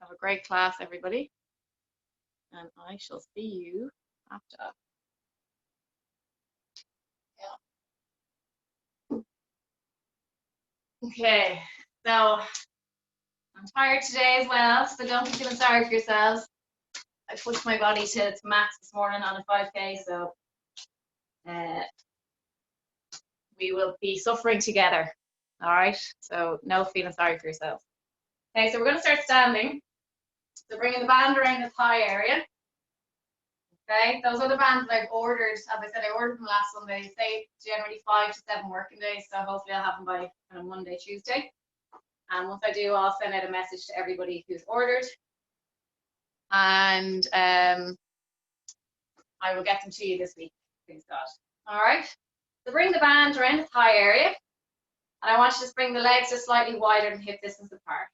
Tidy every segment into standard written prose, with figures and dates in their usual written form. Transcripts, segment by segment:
Have a great class, everybody. And I shall see you after. Yeah. Okay, so I'm tired today as well, so don't be feeling sorry for yourselves. I pushed my body to its max this morning on a 5K, so we will be suffering together. All right, so no feeling sorry for yourselves. Okay, so we're going to start standing. So bringing the band around the thigh area. Okay, those are the bands that I've ordered. As I said, I ordered them last Sunday. They say generally 5 to 7 working days, so hopefully I'll have them by kind of Monday, Tuesday. And once I do, I'll send out a message to everybody who's ordered. And I will get them to you this week, please God. All right, so bring the band around the thigh area. And I want you to bring the legs just slightly wider than hip distance apart.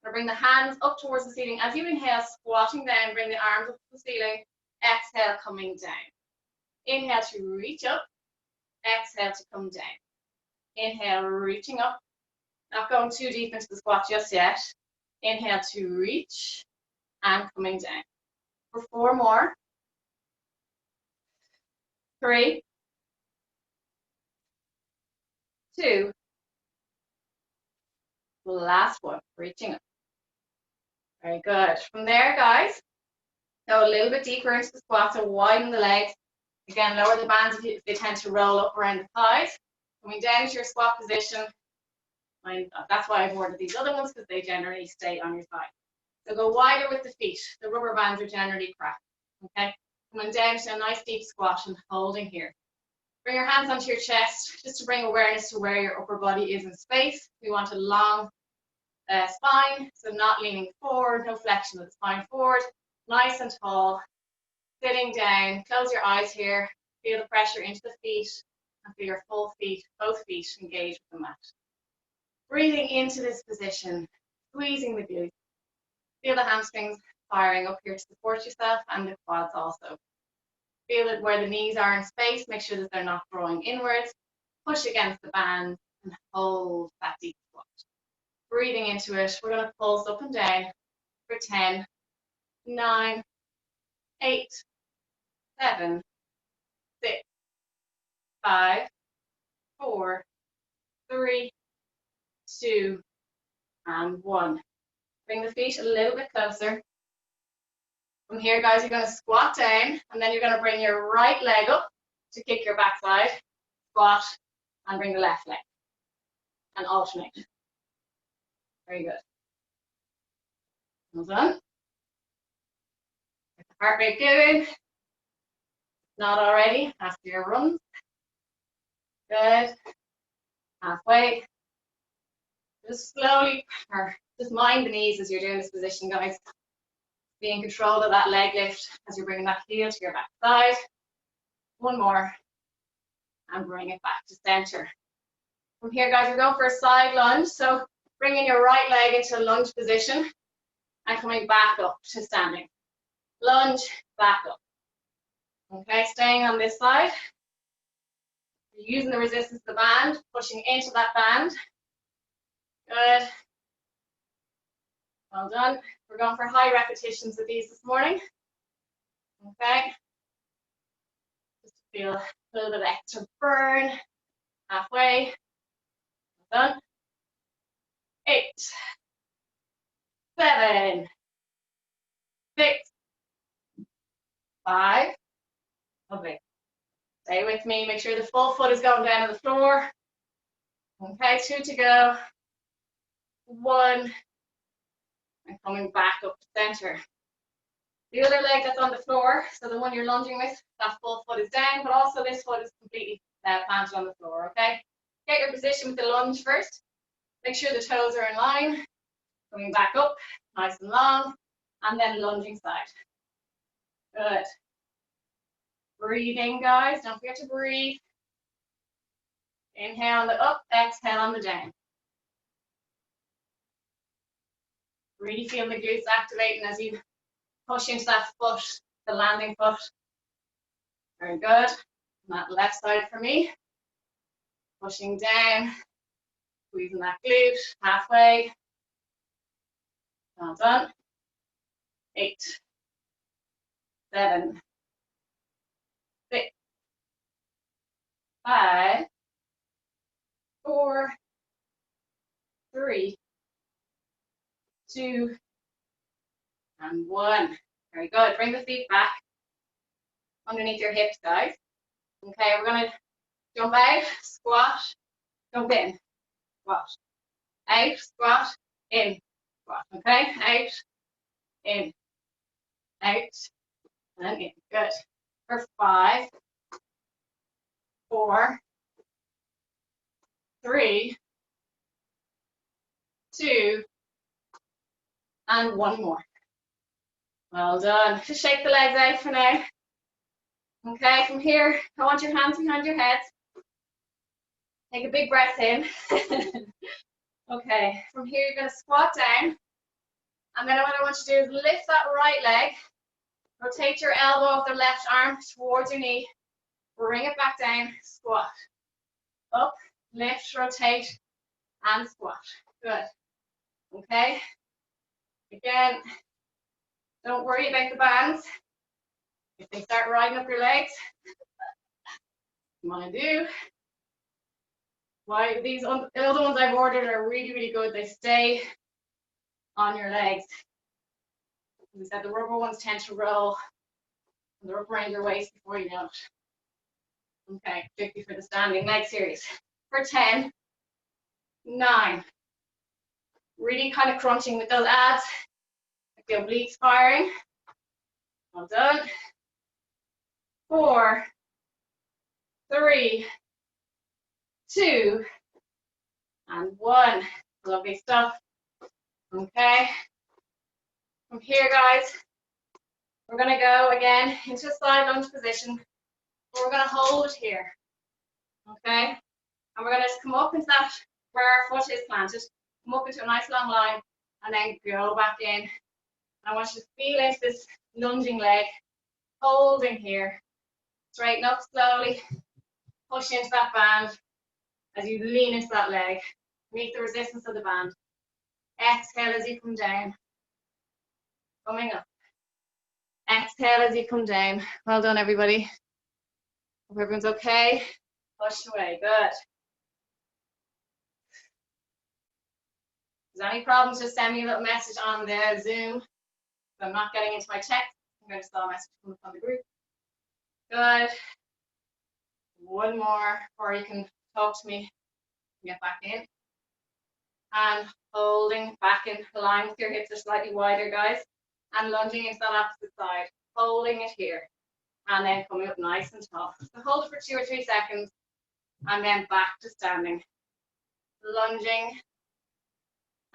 Now bring the hands up towards the ceiling. As you inhale, squatting down, bring the arms up to the ceiling. Exhale, coming down. Inhale to reach up. Exhale to come down. Inhale, reaching up. Not going too deep into the squat just yet. Inhale to reach and coming down. For 4 more. 3, 2. Last one, reaching up. Very good. From there, guys, go a little bit deeper into the squat, so widen the legs. Again, lower the bands if they tend to roll up around the thighs. Coming down to your squat position. That's why I've ordered these other ones, because they generally stay on your thigh. So go wider with the feet. The rubber bands are generally cracked. Okay, coming down to a nice deep squat and holding here. Bring your hands onto your chest, just to bring awareness to where your upper body is in space. We want a long spine, so not leaning forward, no flexion of the spine forward. Nice and tall. Sitting down, close your eyes here. Feel the pressure into the feet and feel your full feet, both feet engage with the mat. Breathing into this position, squeezing the glutes. Feel the hamstrings firing up here to support yourself and the quads also. Feel it where the knees are in space. Make sure that they're not drawing inwards. Push against the band and hold that deep squat. Breathing into it, we're going to pulse up and down for 10, 9, 8, 7, 6, 5, 4, 3, 2, and 1. Bring the feet a little bit closer. From here, guys, you're going to squat down, and then you're going to bring your right leg up to kick your backside, squat, and bring the left leg, and alternate. Very good. Well done. Get the heart rate going. Not already, after your runs. Good. Halfway. Just slowly, or just mind the knees as you're doing this position, guys. Be in control of that leg lift as you're bringing that heel to your back side. 1 more. And bring it back to center. From here, guys, we're going for a side lunge. So bringing your right leg into a lunge position and coming back up to standing. Lunge, back up. Okay, staying on this side. You're using the resistance of the band, pushing into that band. Good. Well done. We're going for high repetitions of these this morning. Okay. Just to feel a little bit of extra burn. Halfway. Well done. 8, 7, 6, 5. Lovely. Stay with me. Make sure the full foot is going down on the floor. Okay, 2 to go. 1. And coming back up to center. The other leg that's on the floor, so the one you're lunging with, that full foot is down, but also this foot is completely planted on the floor, okay? Get your position with the lunge first. Make sure the toes are in line. Coming back up, nice and long, and then lunging side. Good. Breathing, guys. Don't forget to breathe. Inhale on the up, exhale on the down. Really feel the glutes activating as you push into that foot, the landing foot. Very good. And that left side for me. Pushing down, squeezing that glute, halfway. Well done. 8, 7, 6, 5, 4, 3, 2, and 1. Very good. Bring the feet back underneath your hips, guys. Okay, we're going to jump out, squat, jump in, squat, out, squat, in, squat. Okay, out, in, out, and in. Good. For 5, 4, 3, 2, and 1 more. Well done. Just shake the legs out for now. Okay, from here, I want your hands behind your head. Take a big breath in. Okay, from here, you're going to squat down. And then what I want you to do is lift that right leg. Rotate your elbow of the left arm towards your knee. Bring it back down. Squat. Up, lift, rotate, and squat. Good. Okay. Again, don't worry about the bands. If they start riding up your legs, you want to do. Why these other ones I've ordered are really, really good. They stay on your legs. As I said, the rubber ones tend to roll and they're up around your waist before you know it. Okay, 50 for the standing leg series. For 10, 9. Really kind of crunching with those abs. I feel obliques firing. Well done. 4, 3, 2, and 1. Lovely stuff. Okay. From here, guys, we're going to go again into a side lunge position. But we're going to hold it here. Okay. And we're going to just come up into that where our foot is planted. Come up into a nice long line and then go back in. I want you to feel into this lunging leg, holding here. Straighten up slowly, push into that band as you lean into that leg. Meet the resistance of the band. Exhale as you come down. Coming up. Exhale as you come down. Well done, everybody. Hope everyone's okay. Push away. Good. If there's any problems, just send me a little message on the Zoom. If I'm not getting into my text, I'm going to saw a message coming from the group. Good. 1 more, or you can talk to me. Get back in. And holding back in line with your hips are slightly wider, guys. And lunging into that opposite side. Holding it here. And then coming up nice and tall. So hold it for 2 or 3 seconds. And then back to standing. Lunging.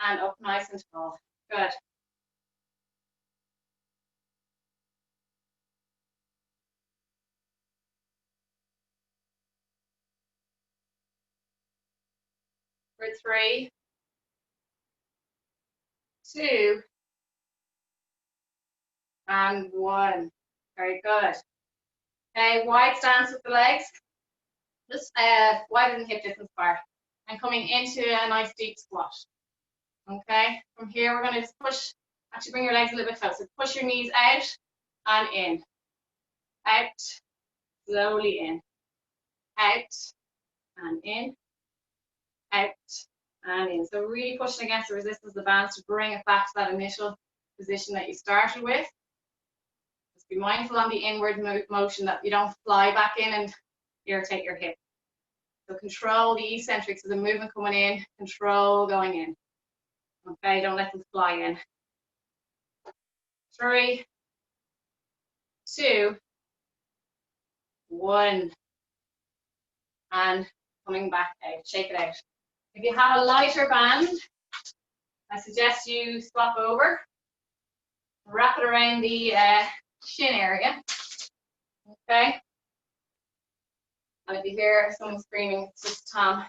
And up nice and tall. Good. For 3, 2, and 1. Very good. Okay, wide stance with the legs. Just wider than hip distance apart. And coming into a nice deep squat. Okay, from here we're going to just push, actually bring your legs a little bit closer. Push your knees out and in. Out, slowly in. Out and in. Out and in. So really pushing against the resistance of the bands to bring it back to that initial position that you started with. Just be mindful on the inward motion that you don't fly back in and irritate your hip. So control the eccentrics of the movement coming in, control going in. Okay, don't let them fly in. 3, 2, 1. And coming back out, shake it out. If you have a lighter band, I suggest you swap over. Wrap it around the shin area. Okay. And if you hear someone screaming, it's just Tom.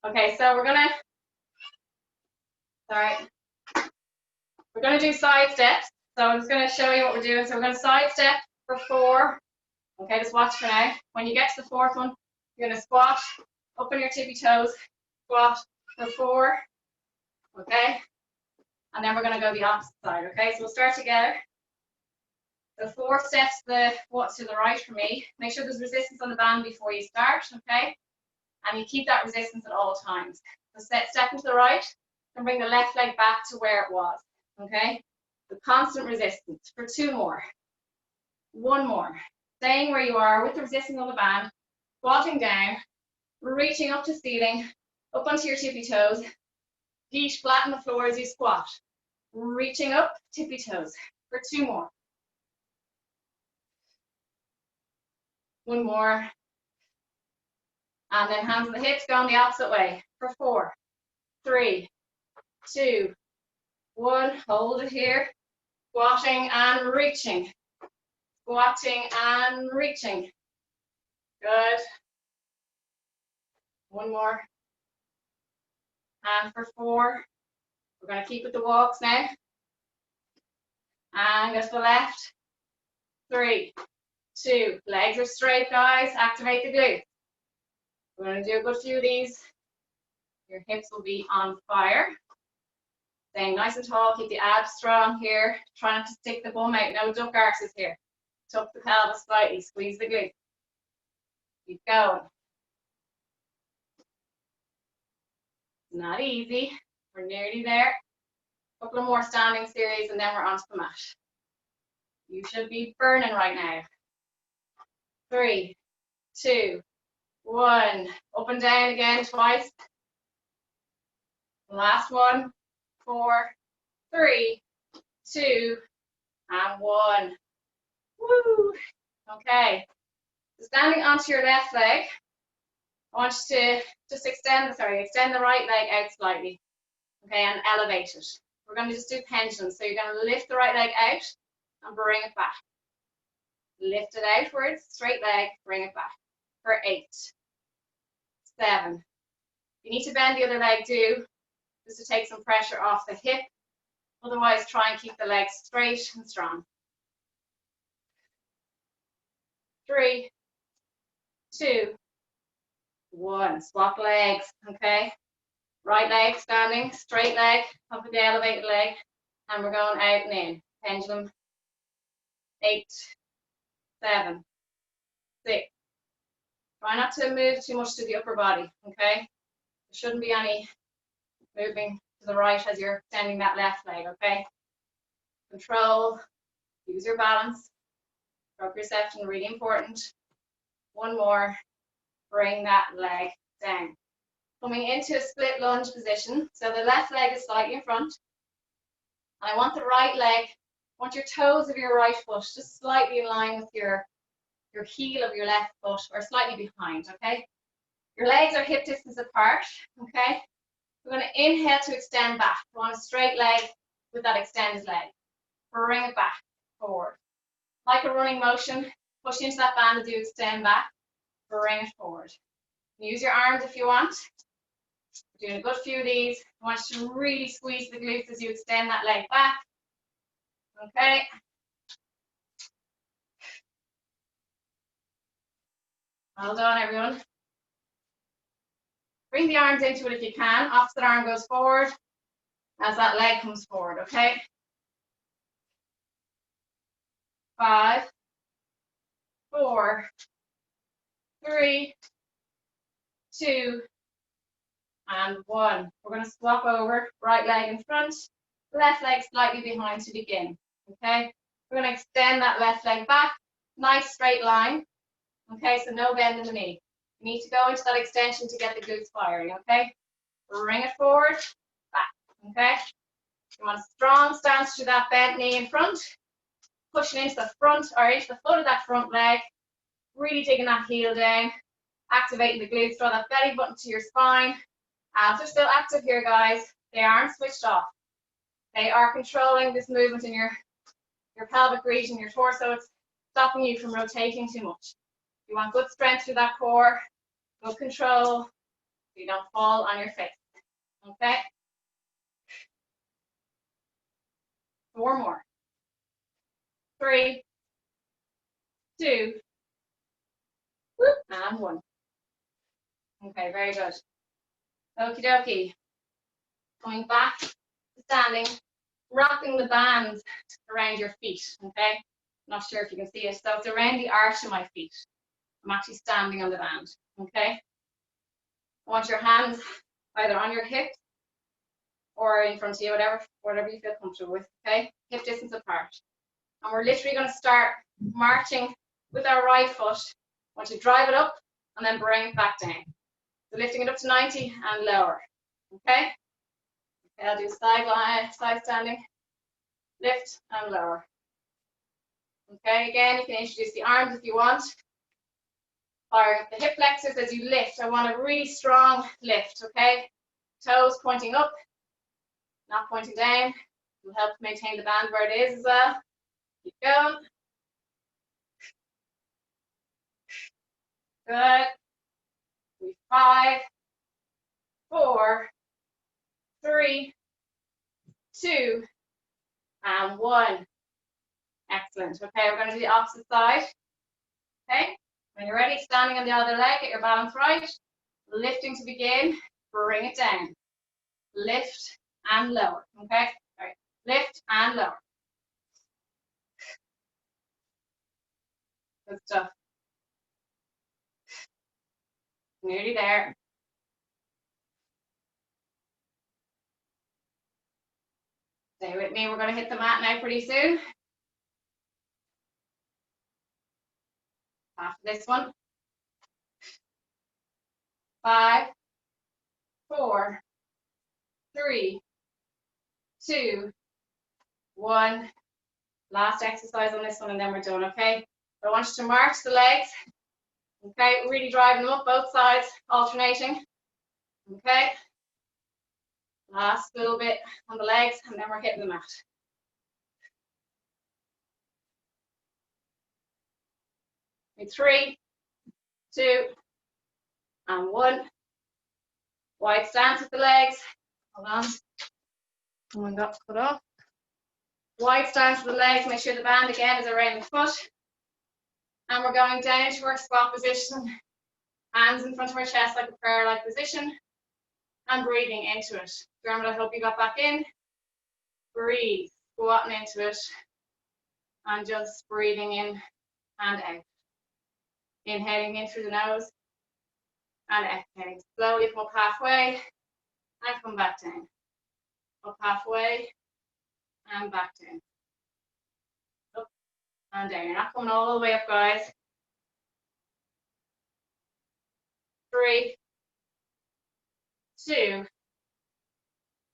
Okay, so we're gonna do side steps. So I'm just gonna show you what we're doing. So we're gonna side step for 4. Okay, just watch for now. When you get to the 4th one, you're gonna squat, open your tippy toes, squat for 4. Okay. And then we're going to go the opposite side, okay? So we'll start together. So 4 steps to the right for me. Make sure there's resistance on the band before you start, okay? And you keep that resistance at all times. So step into the right and bring the left leg back to where it was, okay? The constant resistance for 2 more. 1 more. Staying where you are with the resistance on the band, squatting down, reaching up to ceiling, up onto your tippy toes. Feet flat on the floor as you squat. Reaching up, tippy toes for 2 more. 1 more. And then hands on the hips, going the opposite way for 4, 3, 2, 1. Hold it here. Squatting and reaching. Squatting and reaching. Good. 1 more. And for 4. We're going to keep with the walks now. And go to the left. 3, 2. Legs are straight, guys. Activate the glutes. We're going to do a good few of these. Your hips will be on fire. Staying nice and tall. Keep the abs strong here. Try not to stick the bum out. No duck arches here. Tuck the pelvis slightly. Squeeze the glutes. Keep going. Not easy. We're nearly there. A couple of more standing series and then we're onto the mat. You should be burning right now. 3, 2, 1. Up and down again twice. Last one. 4, 3, 2, and 1. Woo! Okay. So standing onto your left leg, I want you to just extend the right leg out slightly. Okay, and elevate it. We're going to just do pendulums. So you're going to lift the right leg out and bring it back. Lift it outwards, straight leg, bring it back. For 8, 7. You need to bend the other leg too, just to take some pressure off the hip. Otherwise, try and keep the legs straight and strong. 3, 2, 1. Swap legs, okay? Right leg standing, straight leg, up with the elevated leg, and we're going out and in. Pendulum. 8, 7, 6. Try not to move too much to the upper body, okay? There shouldn't be any moving to the right as you're extending that left leg, okay? Control, use your balance, proprioception, really important. 1 more, bring that leg down. Coming into a split lunge position, so the left leg is slightly in front, and I want the right leg, I want your toes of your right foot just slightly in line with your heel of your left foot, or slightly behind, okay? Your legs are hip distance apart, okay? We're going to inhale to extend back. We want a straight leg with that extended leg. Bring it back, forward. Like a running motion, push into that band as you extend back. Bring it forward. Use your arms if you want. We're doing a good few of these. I want you to really squeeze the glutes as you extend that leg back. Okay. Well done, everyone. Bring the arms into it if you can. Opposite arm goes forward as that leg comes forward, okay? 5, 4, 3, 2, and 1. We're going to swap over, right leg in front, left leg slightly behind to begin, okay? We're going to extend that left leg back, nice straight line, okay? So no bend in the knee. You need to go into that extension to get the glutes firing, okay? Bring it forward, back, okay? You want a strong stance to that bent knee in front, pushing into the front or into the foot of that front leg, really digging that heel down, activating the glutes, draw that belly button to your spine. Abs are still active here, guys. They aren't switched off. They are controlling this movement in your pelvic region, your torso. It's stopping you from rotating too much. You want good strength through that core, good control, so you don't fall on your face. Okay? 4 more. 3, 2, and 1. Okay, very good. Okie dokie. Coming back to standing. wrapping the band around your feet, okay? Not sure if you can see it. So it's around the arch of my feet. I'm actually standing on the band, okay? I want your hands either on your hips or in front of you, whatever you feel comfortable with, okay? Hip distance apart. And we're literally going to start marching with our right foot. I want you to drive it up and then bring it back down. So lifting it up to 90 and lower, okay? Okay, I'll do side standing, lift and lower. Okay, again, you can introduce the arms if you want. Fire up the hip flexors as you lift. I want a really strong lift, okay? Toes pointing up, not pointing down. Will help maintain the band where it is as well. Keep going. Good. 5, 4, 3, 2, and 1. Excellent. Okay, we're going to do the opposite side. Okay, when you're ready, standing on the other leg, get your balance right. Lifting to begin, bring it down. Lift and lower. Okay, all right. Lift and lower. Good stuff. Nearly there. Stay with me. We're going to hit the mat now pretty soon. After this one. 5, 4, 3, 2, 1. Last exercise on this one and then we're done, okay? So I want you to march the legs. Okay, really driving them up both sides, alternating. Okay. Last little bit on the legs and then we're hitting the mat. In 3, 2, and 1. Wide stance with the legs. Hold on. Someone got cut off. Wide stance with the legs. Make sure the band again is around the foot. And we're going down to our squat position. Hands in front of our chest like a prayer-like position. And breathing into it. Dermot, I hope you got back in. Breathe. Squatting into it. And just breathing in and out. Inhaling in through the nose. And exhaling. Slowly come up halfway. And come back down. Up halfway. And back down. Up and down. You're not coming all the way up, guys. 3, 2,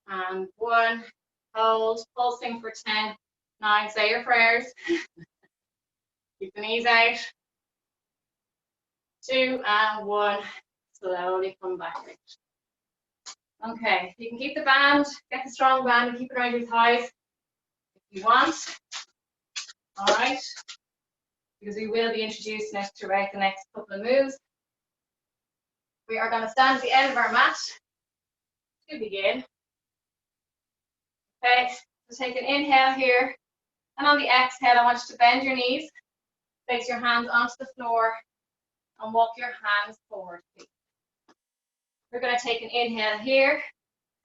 and 1. Hold, pulsing for 10, 9. Say your prayers. Keep the knees out. 2 and 1. Slowly come back out. Okay, you can keep the band, get the strong band and keep it around your thighs if you want. All right, because we will be introducing it throughout the next couple of moves. We are going to stand at the end of our mat to begin. Okay, so take an inhale here, and on the exhale, I want you to bend your knees, place your hands onto the floor, and walk your hands forward, please. We're going to take an inhale here,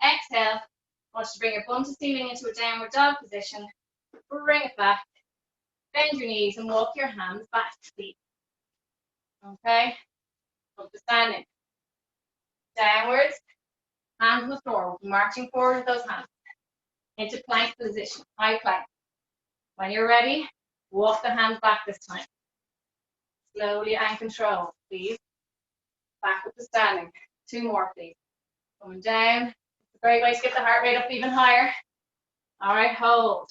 exhale, I want you to bring your bum to ceiling into a downward dog position, bring it back, bend your knees, and walk your hands back, please. Okay, up to standing. Downwards, hands on the floor, we'll be marching forward with those hands. Into plank position, high plank. When you're ready, walk the hands back this time. Slowly and control, please. Back up to standing. 2 more, please. Coming down. It's a great way to get the heart rate up even higher. All right, hold.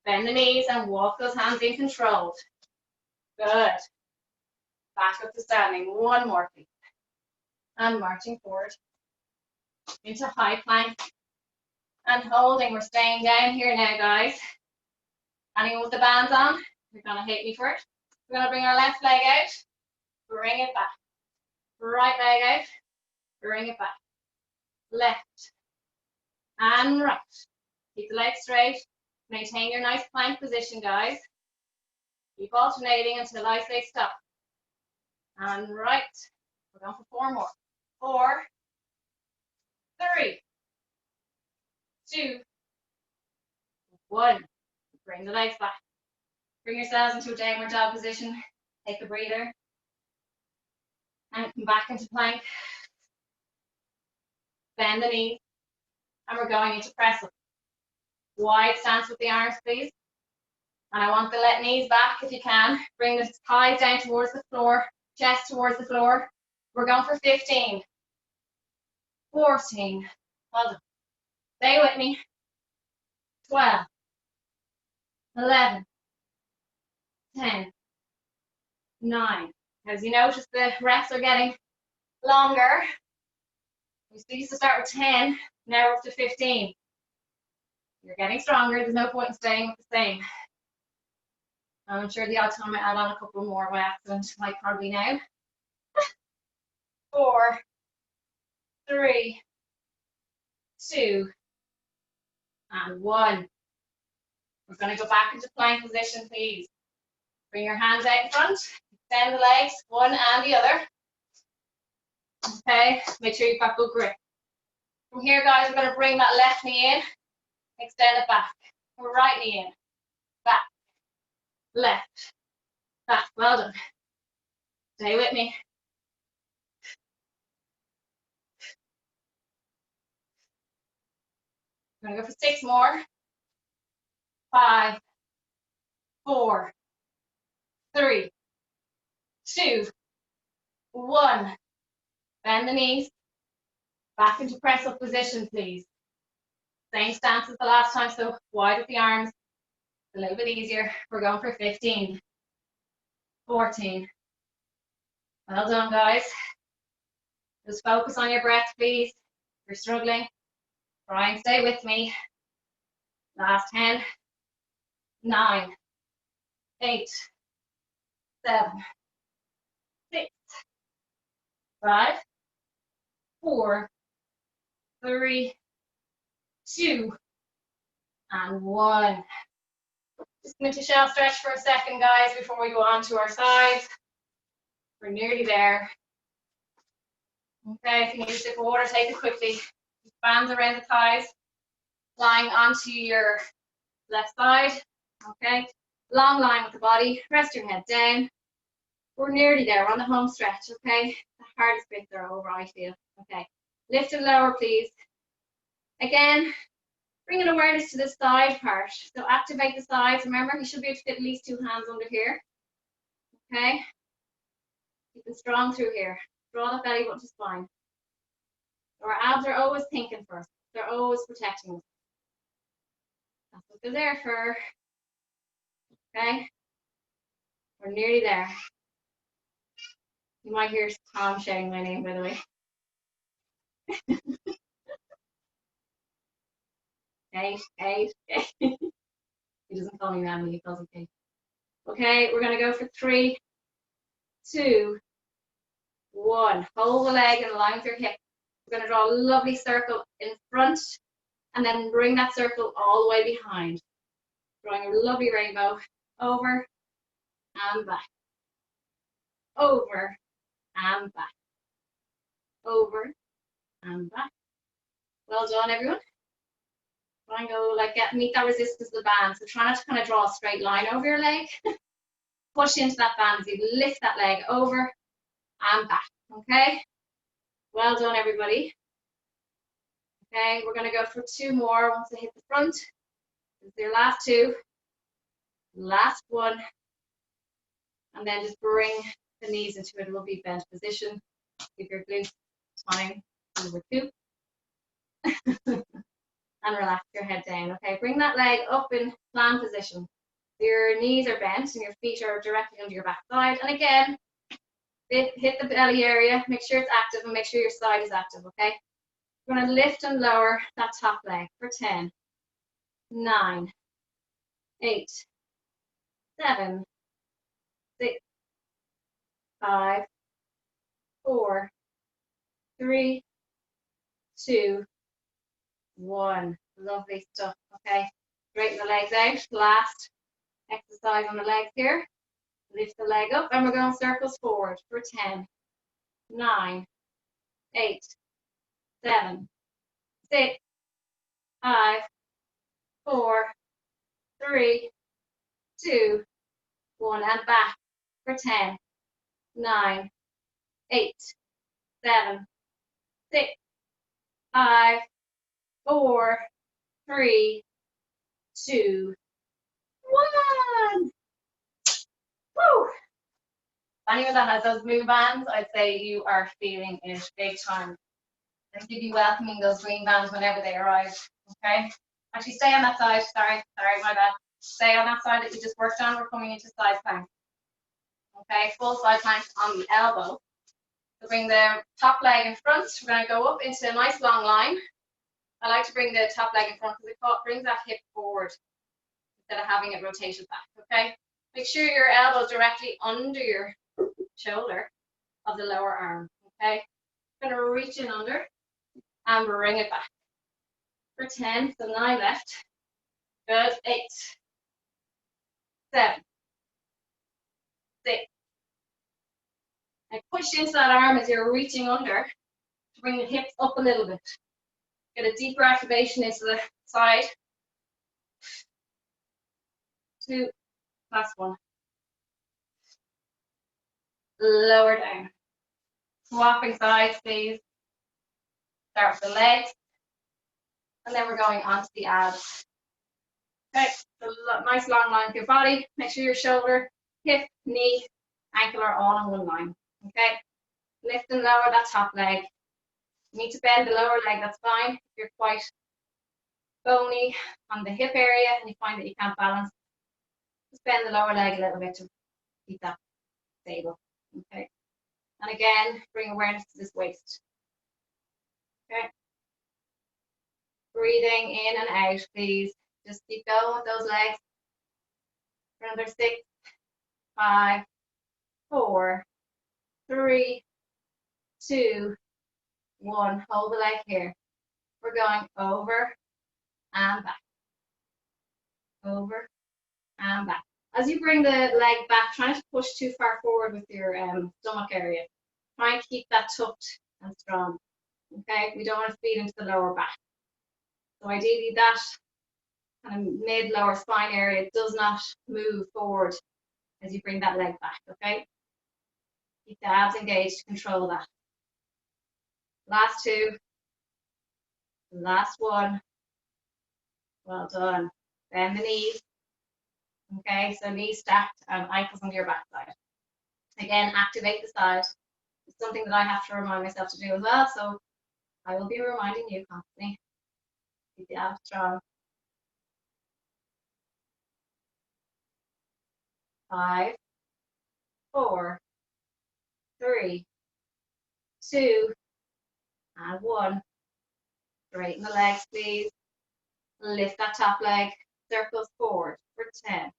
Bend the knees and walk those hands in controlled. Good. Back up to standing. 1 more, please. And marching forward into high plank. And holding. We're staying down here now, guys. Anyone with the bands on, you're going to hate me for it. We're going to bring our left leg out, bring it back. Right leg out, bring it back. Left and right. Keep the legs straight. Maintain your nice plank position, guys. Keep alternating until I say stop. And right. We're going for 4 more. 4, 3, 2, 1. Bring the legs back. Bring yourselves into a downward dog position. Take a breather. And come back into plank. Bend the knees. And we're going into press up. Wide stance with the arms, please. And I want the knees back if you can. Bring the thighs down towards the floor, chest towards the floor. We're going for 15, 14. Well done. Stay with me. 12, 11, 10, 9. As you notice, the reps are getting longer. We used to start with 10, now we're up to 15. You're getting stronger. There's no point in staying with the same. I'm sure the odd time I add on a couple more by accident, like probably now. 4, 3, 2, and 1. We're going to go back into plank position, please. Bring your hands out in front, extend the legs, one and the other. Okay, make sure you've got good grip. From here, guys, we're going to bring that left knee in, extend it back. Right knee in, back, left, back. Well done. Stay with me. I'm going to go for 6 more. 5, 4, 3, 2, 1. Bend the knees. Back into press up position, please. Same stance as the last time, so wide with the arms. A little bit easier. We're going for 15, 14. Well done, guys. Just focus on your breath, please. If you're struggling, try and stay with me. Last 10, 9, 8, 7, 6, 5, 4, 3, 2, and 1. Just going to shell stretch for a second, guys, before we go on to our sides. We're nearly there. Okay, if you need a sip of water, take it quickly. Just bands around the thighs, lying onto your left side. Okay, long line with the body. Rest your head down. We're nearly there. We're on the home stretch. Okay, the hardest bits are over, I feel. Okay, lift and lower, please. Again, bring an awareness to the side part. So activate the sides. Remember, you should be able to fit at least 2 hands under here. Okay, keep it strong through here. Draw the belly button to spine. Our abs are always thinking first. They're always protecting us. That's what they're there for. Okay, we're nearly there. You might hear Tom shouting my name, by the way. Kate, Kate, Kate. He doesn't call me Mammy, he calls me Kate. Okay, we're going to go for 3, 2, 1. Hold the leg in line with your hip. We're going to draw a lovely circle in front and then bring that circle all the way behind. Drawing a lovely rainbow over and back. Over and back. Over and back. Well done, everyone. Try and go like meet that resistance of the band. So try not to kind of draw a straight line over your leg. Push into that band as you lift that leg over and back. Okay. Well done, everybody. Okay, we're going to go for 2 more once I hit the front. This is your last 2. Last 1. And then just bring the knees into a lovely bent position. Give your glutes time. Over 2. And relax your head down. Okay, bring that leg up in plan position. Your knees are bent and your feet are directly under your back side. And again, hit the belly area. Make sure it's active and make sure your side is active, okay? We're going to lift and lower that top leg for 10, 9, 8, 7, 6, 5, 4, 3, 2, 1. Lovely stuff. Okay, straighten the legs out. Last exercise on the legs here. Lift the leg up and we're going circles forward for 10, 9, 8, 7, 6, 5, 4, 3, 2, 1, and back for 10, 9, 8, 7, 6, 5, 4, 3, 2, 1. Woo! Anyone that has those blue bands, I'd say you are feeling it big time. And you'll be welcoming those green bands whenever they arrive. Okay? Actually, stay on that side. Sorry, my bad. Stay on that side that you just worked on. We're coming into side plank. Okay, full side plank on the elbow. So bring the top leg in front. We're going to go up into a nice long line. I like to bring the top leg in front because it brings that hip forward instead of having it rotated back. Okay? Make sure your elbow is directly under your shoulder of the lower arm. Okay? I'm going to reach in under and bring it back. For 10, so 9 left. Good. 8, 7, 6. And push into that arm as you're reaching under to bring the hips up a little bit. Get a deeper activation into the side. 2, last one. Lower down. Swapping sides, please. Start with the legs. And then we're going onto the abs. Okay, so nice long line with your body. Make sure your shoulder, hip, knee, ankle are all in one line. Okay, lift and lower that top leg. You need to bend the lower leg, that's fine. If you're quite bony on the hip area and you find that you can't balance, just bend the lower leg a little bit to keep that stable. Okay, and again, bring awareness to this waist. Okay, breathing in and out, please. Just keep going with those legs. For another 6, 5, 4, 3, 2, 1. Hold the leg here. We're going over and back. Over and back. As you bring the leg back, try not to push too far forward with your stomach area. Try and keep that tucked and strong. Okay, we don't want to feed into the lower back. So ideally that kind of mid-lower spine area does not move forward as you bring that leg back, okay? Keep the abs engaged, control that. Last 2. Last 1. Well done. Bend the knees. Okay, so knees stacked and ankles on your backside. Again, activate the side. It's something that I have to remind myself to do as well, so I will be reminding you constantly. Keep the abs strong. 5, 4, 3, 2, and 1. Straighten the legs, please. Lift that top leg. Circles forward for 10,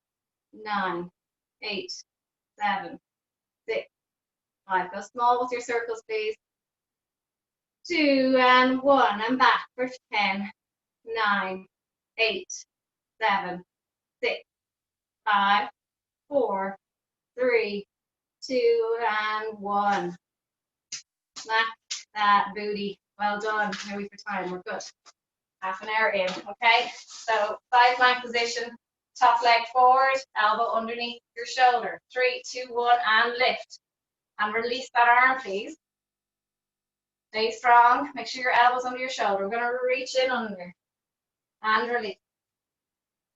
9, 8, 7, 6, 5. Go small with your circles, please. 2 and 1. And back for 10, 9, 8, 7, 6, 5, 4, 3, 2, and 1. Smack that booty. Well done. How are we for time? We're good. Half an hour in. Okay. So side plank position. Top leg forward. Elbow underneath your shoulder. 3, 2, 1, and lift. And release that arm, please. Stay strong. Make sure your elbow's under your shoulder. We're going to reach in under and release.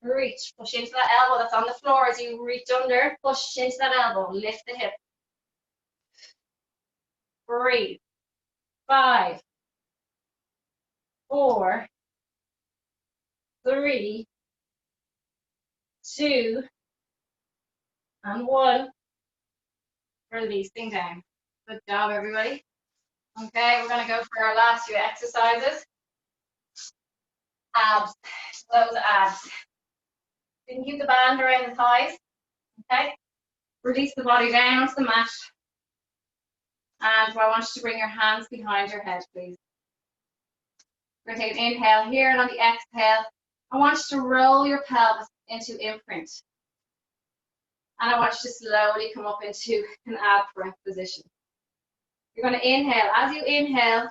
Reach. Push into that elbow that's on the floor as you reach under. Push into that elbow. Lift the hip. Breathe. 5, 4, 3, 2, and 1. Releasing down. Good job, everybody. Okay, we're going to go for our last few exercises. Abs. Those abs. You can keep the band around the thighs. Okay. Release the body down onto the mat. And I want you to bring your hands behind your head, please. We're going to take an inhale here, and on the exhale, I want you to roll your pelvis into imprint. And I want you to slowly come up into an ab breath position. You're going to inhale. As you inhale,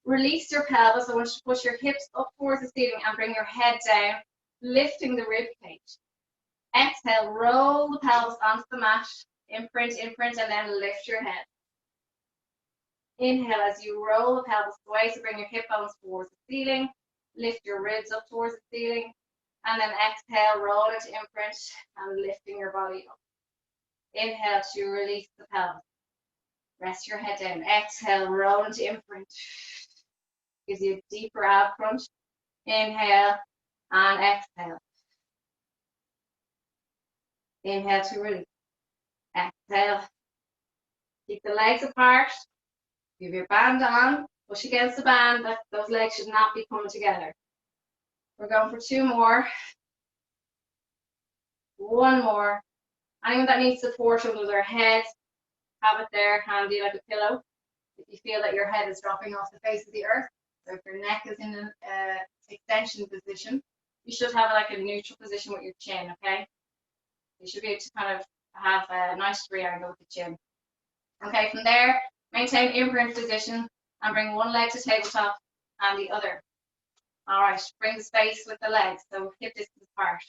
release your pelvis. I want you to push your hips up towards the ceiling and bring your head down, lifting the rib cage. exhale, roll the pelvis onto the mat. Imprint, imprint, and then lift your head. Inhale as you roll the pelvis away, so bring your hip bones towards the ceiling. Lift your ribs up towards the ceiling. And then exhale, roll into imprint and lifting your body up. Inhale to release the pelvis. Rest your head down. Exhale, roll into imprint. Gives you a deeper ab crunch. Inhale and exhale. Inhale to release. Exhale. Keep the legs apart. Give your band on. Push against the band. Those legs should not be coming together. We're going for 2 more. 1 more. Anyone that needs support under their head, have it there handy like a pillow. If you feel that your head is dropping off the face of the earth, so if your neck is in an extension position, you should have like a neutral position with your chin, okay? You should be able to kind of have a 90-degree angle with the chin. Okay, from there, maintain imprint position and bring one leg to tabletop and the other. All right, bring the space with the legs, so hip distance apart.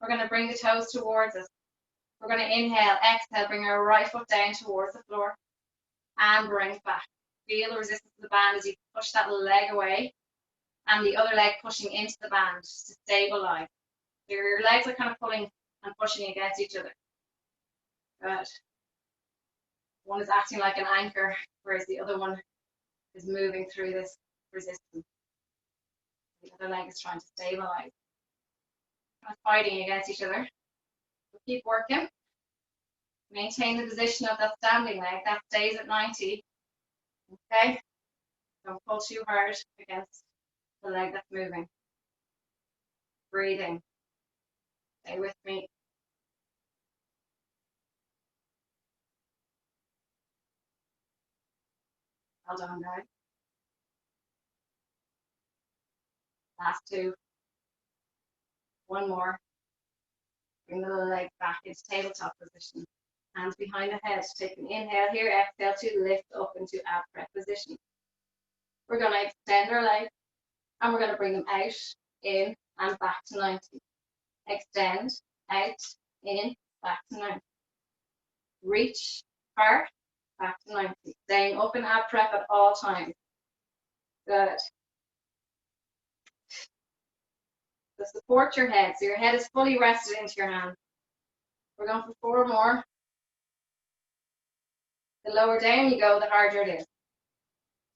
We're going to bring the toes towards us. We're going to inhale, exhale, bring our right foot down towards the floor and bring it back. Feel the resistance of the band as you push that leg away and the other leg pushing into the band to stabilize. Your legs are kind of pulling and pushing against each other. Good. One is acting like an anchor, whereas the other one is moving through this resistance. The other leg is trying to stabilize. Not fighting against each other. So keep working. Maintain the position of that standing leg. That stays at 90. Okay? Don't pull too hard against the leg that's moving. Breathing. Stay with me. Well done, guys. Last 2. 1 more. Bring the leg back into tabletop position. Hands behind the head. Take an inhale here. Exhale to lift up into ab prep position. We're going to extend our legs and we're going to bring them out, in, and back to 90. Extend, out, in, back to 90. Reach, apart, back to 90. Staying up in ab prep at all times. Good. So support your head. So your head is fully rested into your hand. We're going for 4 more. The lower down you go, the harder it is.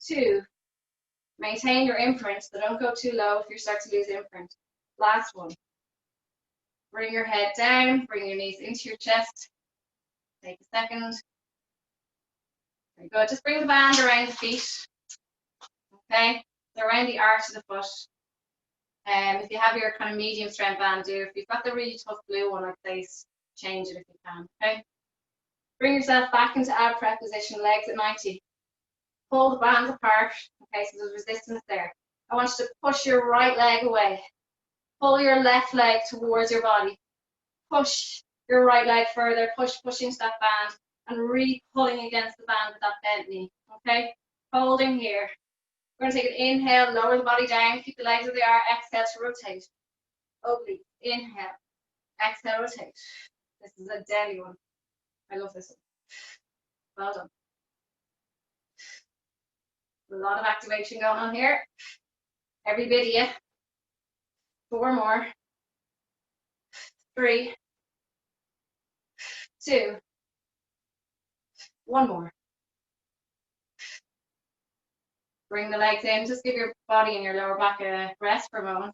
2. Maintain your imprint, so don't go too low if you start to lose imprint. Last one. Bring your head down, bring your knees into your chest. Take a second. Very good. Just bring the band around the feet. Okay? So around the arch of the foot. If you have your kind of medium strength band, do. If you've got the really tough blue one, I'd say change it if you can. Okay? Bring yourself back into ab prep position, legs at 90. Pull the bands apart. Okay, so there's resistance there. I want you to push your right leg away. Pull your left leg towards your body. Push your right leg further. Push into that band and really pulling against the band with that bent knee. Okay, holding here. We're going to take an inhale, lower the body down, keep the legs where they are. Exhale to rotate. Oblique. Inhale. Exhale, rotate. This is a deadly one. I love this one. Well done. A lot of activation going on here. Every bit of you. 4 more. 3. 2. 1 more. Bring the legs in. Just give your body and your lower back a rest for a moment.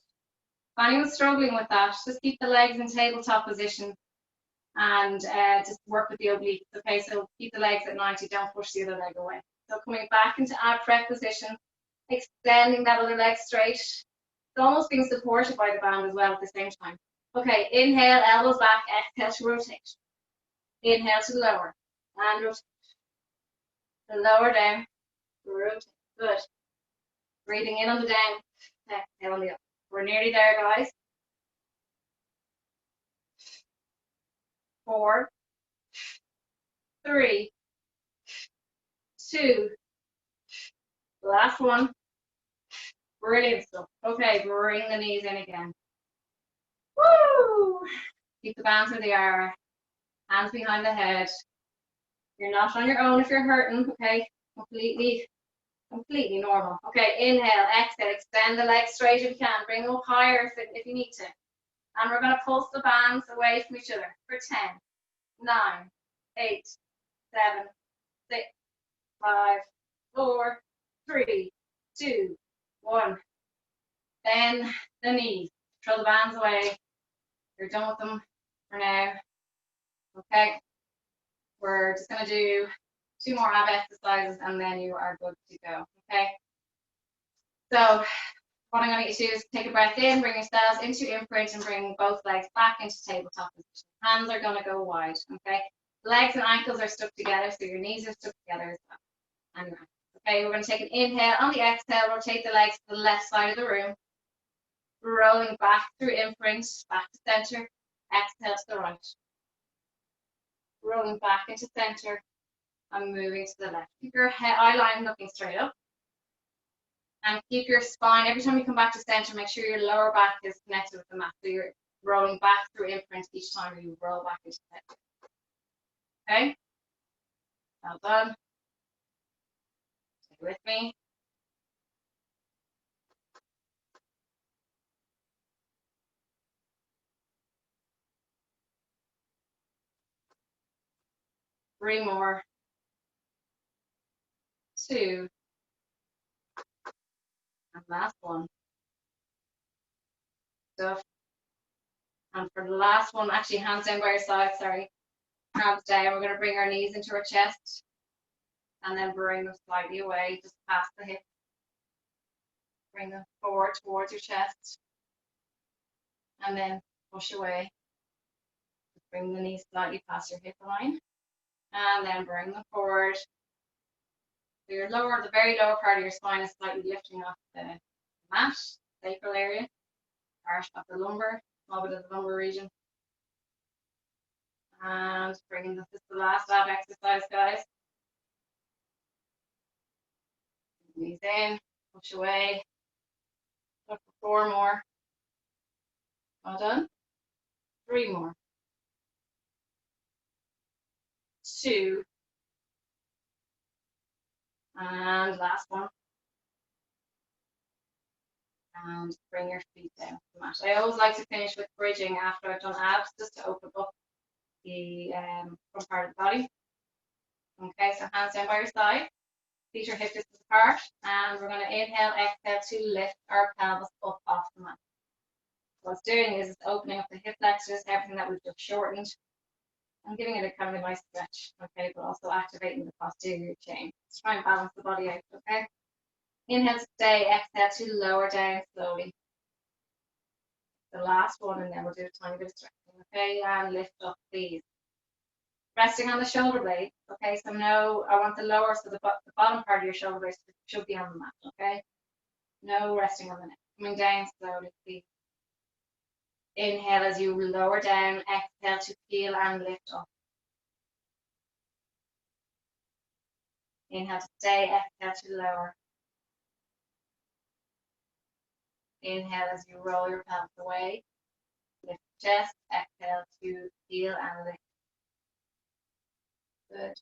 If anyone's struggling with that, just keep the legs in tabletop position and just work with the obliques. Okay, so keep the legs at 90. Don't push the other leg away. So coming back into ab prep position, extending that other leg straight. It's almost being supported by the band as well at the same time. Okay, inhale, elbows back, exhale to rotate. Inhale to lower and rotate. The lower down, rotate. Good. Breathing in on the down, exhale on the up. We're nearly there, guys. 4, 3, 2. Last one. Brilliant stuff. Okay, bring the knees in again. Woo! Keep the bands where they are. Hands behind the head. You're not on your own if you're hurting, okay? Completely normal. Okay, inhale, exhale, extend the legs straight if you can. Bring them up higher if you need to. And we're going to pulse the bands away from each other for 10, 9, 8, 7, 6, 5, 4, 3, 2, 1. Bend the knees. Throw the bands away. You're done with them for now. Okay. We're just going to do 2 more ab exercises and then you are good to go. Okay. So what I'm going to get you to do is take a breath in, bring yourselves into imprint and bring both legs back into tabletop position. Hands are going to go wide. Okay. Legs and ankles are stuck together, so your knees are stuck together as well. And okay, we're going to take an inhale. On the exhale, rotate the legs to the left side of the room. Rolling back through imprint, back to center. Exhale to the right. Rolling back into center and moving to the left. Keep your eye line looking straight up. And keep your spine, every time you come back to center, make sure your lower back is connected with the mat. So you're rolling back through imprint each time you roll back into center. Okay? Well done. Stay with me. Three more. 2. And last one. Stuff. And for the last one, actually hands down by your side, sorry. Hands down, we're going to bring our knees into our chest. And then bring them slightly away, just past the hip. Bring them forward towards your chest. And then push away. Just bring the knees slightly past your hip line. And then bring them forward. So your lower, the very lower part of your spine is slightly lifting off the mat, sacral area, part of the lumbar, small bit of the lumbar region. And bringing this is the last ab exercise, guys. Knees in, push away. Look for 4 more. Well done. 3 more. 2. And last one. And bring your feet down to the mat. I always like to finish with bridging after I've done abs, just to open up the front part of the body. Okay, so hands down by your side. Feet are hip distance apart. And we're going to inhale, exhale to lift our pelvis up off the mat. What it's doing is it's opening up the hip flexors, everything that we've just shortened, and giving it a kind of a nice stretch, okay, but also activating the posterior chain. Let's try and balance the body out, okay? Inhale to stay, exhale to lower down slowly. The last one, and then we'll do a tiny bit of stretching, okay? And lift up, please. Resting on the shoulder blade, okay? So no, I want the lower, so the bottom part of your shoulder blade should be on the mat, okay? No resting on the neck. Coming down slowly, please. Inhale as you lower down, exhale to peel and lift up. Inhale to stay, exhale to lower. Inhale as you roll your pelvis away. Lift the chest, exhale to peel and lift. Good.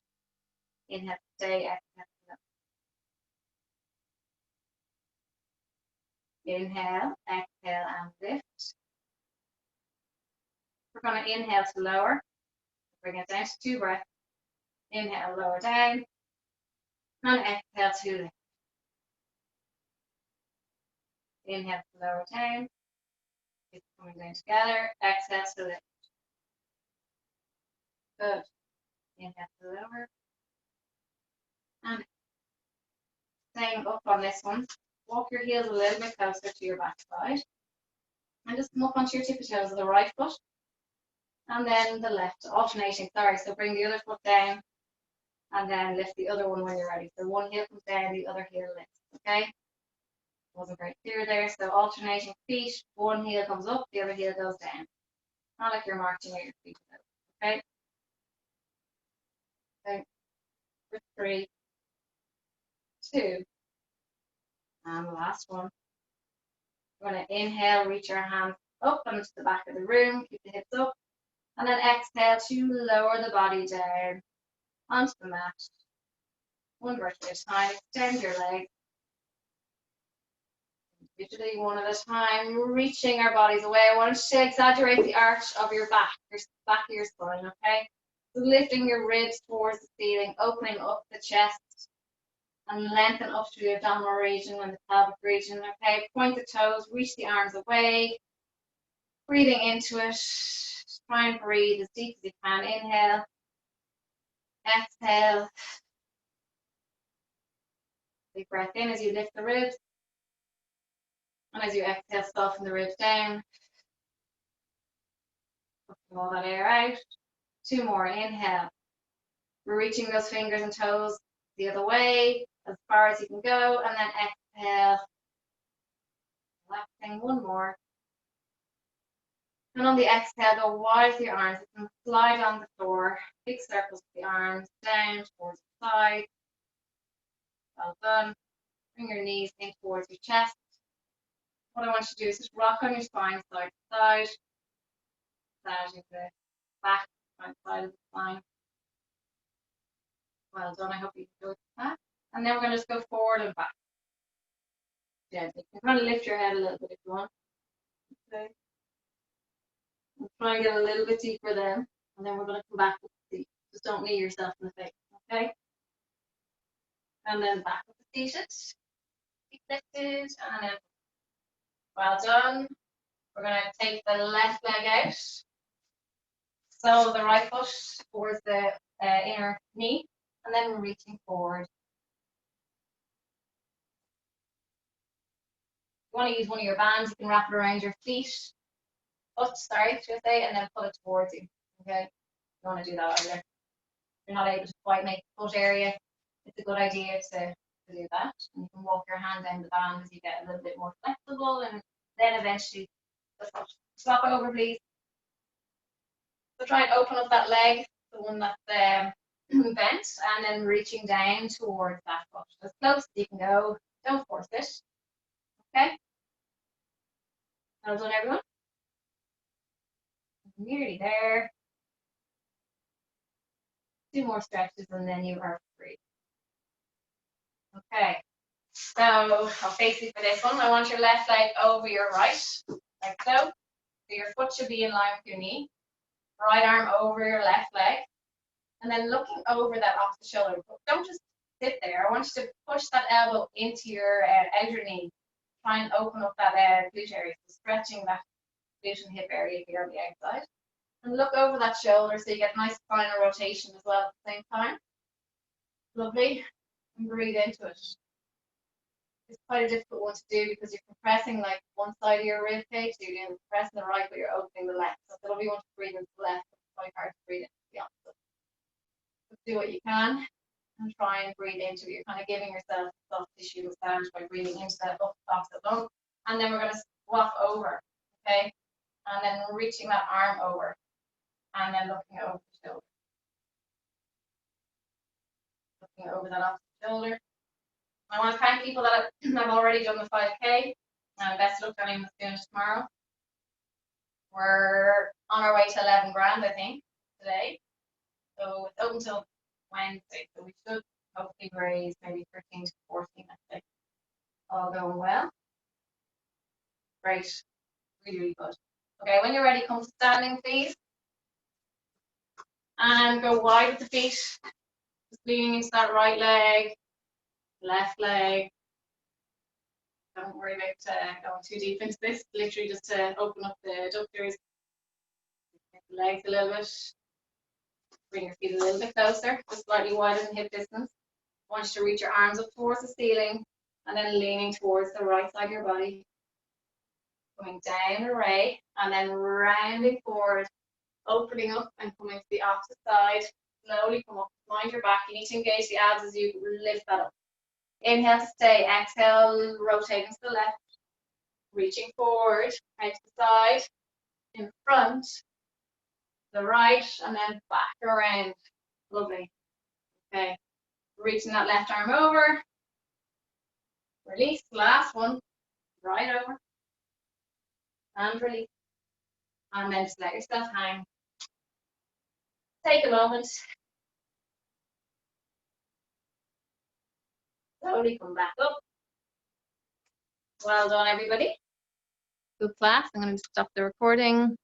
Inhale to stay, exhale to lower. Inhale, exhale and lift. We're going to inhale to lower. Bring it down to 2 breaths. Inhale, lower down. And exhale to lift. Inhale to lower down. It's coming down together. Exhale to lift. Good. Inhale to lower. And staying up on this one. Walk your heels a little bit closer to your back side. And just come up onto your tippy toes of the right foot. And then the left, alternating, sorry. So bring the other foot down. And then lift the other one when you're ready. So one heel comes down, the other heel lifts, okay? Wasn't very clear there. So alternating feet, one heel comes up, the other heel goes down. Not like you're marching out your feet, okay? Okay. For 3, 2, and the last one. We're going to inhale, reach our hands up and to the back of the room, keep the hips up. And then exhale to lower the body down onto the mat. One vertebrae at a time. Extend your legs. Individually, one at a time, reaching our bodies away. I want to exaggerate the arch of your back of your spine, okay? So lifting your ribs towards the ceiling, opening up the chest, and lengthen up to the abdominal region and the pelvic region, okay? Point the toes, reach the arms away, breathing into it. Try and breathe as deep as you can. Inhale, exhale. Big breath in as you lift the ribs. And as you exhale, soften the ribs down. Pushing all that air out. 2 more. Inhale. We're reaching those fingers and toes the other way, as far as you can go. And then exhale. Relaxing. 1 more. And on the exhale, go wide with your arms. You can slide on the floor. Big circles with the arms down towards the side. Well done. Bring your knees in towards your chest. What I want you to do is just rock on your spine side to side. Massaging the back, front side of the spine. Well done. I hope you enjoyed that. And then we're going to just go forward and back. Gently. You can kind of lift your head a little bit if you want. Okay. And try and get a little bit deeper then. And then we're going to come back with the seat. Just don't knee yourself in the face. Okay. And then back with the seated. Feet lifted. And then well done. We're going to take the left leg out. So the right foot towards the inner knee. And then we're reaching forward. You want to use one of your bands, you can wrap it around your feet, should I say, and then pull it towards you. Okay, you want to do that either. If you're not able to quite make the foot area, it's a good idea to do that. And you can walk your hand down the band as you get a little bit more flexible, and then eventually the foot. Swap over, please. So try and open up that leg, the one that's bent, and then reaching down towards that foot. As close as you can go. Don't force it. Okay. Well done, everyone. Nearly there. 2 more stretches and then you are free. Okay, so I'll face you for this one. I want your left leg over your right, like so. So your foot should be in line with your knee. Right arm over your left leg. And then looking over that opposite shoulder. Don't just sit there. I want you to push that elbow into your outer knee. Try and open up that glute area. So stretching that glute and hip area here on the outside. And look over that shoulder so you get nice spinal rotation as well at the same time. Lovely. And breathe into it. It's quite a difficult one to do because you're compressing like one side of your rib cage, so you're compressing the right but you're opening the left. So it's a lovely one to breathe into the left, but it's quite hard to breathe into the opposite. So do what you can and try and breathe into it. You're kind of giving yourself soft tissue massage by breathing into that opposite lung. And then we're going to swap over, okay? And then reaching that arm over and then looking over the shoulder. Looking over that opposite shoulder. I want to thank people that have already done the 5K, and best of luck to anyone that's doing it tomorrow. We're on our way to 11 grand, I think, today. So it's open until Wednesday, so we should hopefully raise maybe 13 to 14, I think. All going well. Great. Really, really good. Okay, when you're ready, come to standing, please. And go wide with the feet. Just leaning into that right leg, left leg. Don't worry about going too deep into this. Literally just to open up the adductors, get the legs a little bit, bring your feet a little bit closer, just slightly wider than hip distance. I want you to reach your arms up towards the ceiling and then leaning towards the right side of your body. Coming down an array and then rounding forward, opening up and coming to the opposite side. Slowly come up, mind your back. You need to engage the abs as you lift that up. Inhale to stay, exhale, rotating to the left, reaching forward, out to the side, in front, the right, and then back around. Lovely. Okay, reaching that left arm over, release, last one, right over, and release. And then just let yourself hang. Take a moment. Slowly come back up. Well done, everybody. Good class. I'm going to stop the recording.